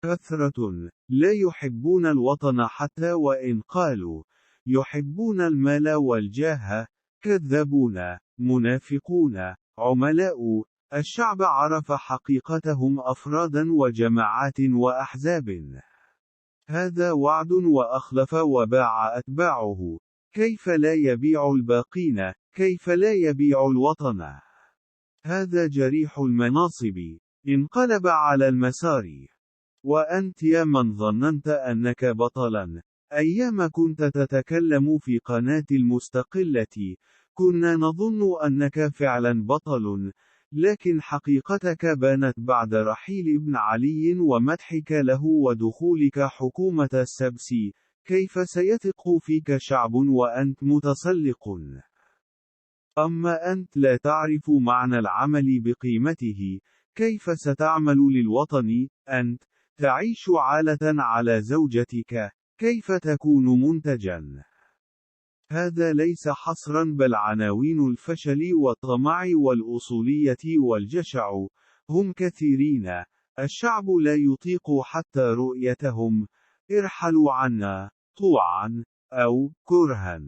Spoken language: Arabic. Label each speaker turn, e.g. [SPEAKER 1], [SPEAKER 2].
[SPEAKER 1] كثرة لا يحبون الوطن حتى وإن قالوا يحبون المال والجاه، كذابون، منافقون، عملاء. الشعب عرف حقيقتهم أفرادا وجماعات وأحزاب. هذا وعد وأخلف وباع أتباعه. كيف لا يبيع الباقين؟ كيف لا يبيع الوطن؟ هذا جريح المناصب انقلب على المسار. وأنت يا من ظننت أنك بطلا، أيام كنت تتكلم في قناة المستقلة، كنا نظن أنك فعلا بطل، لكن حقيقتك بانت بعد رحيل ابن علي ومدحك له ودخولك حكومة السبس. كيف سيثق فيك شعب وأنت متسلق؟ أما أنت لا تعرف معنى العمل بقيمته. كيف ستعمل للوطن؟ أنت تعيش عالة على زوجتك. كيف تكون منتجا؟ هذا ليس حصرا بل عناوين الفشل والطمع والأصولية والجشع. هم كثيرين. الشعب لا يطيق حتى رؤيتهم. ارحلوا عنا، طوعا أو كرها.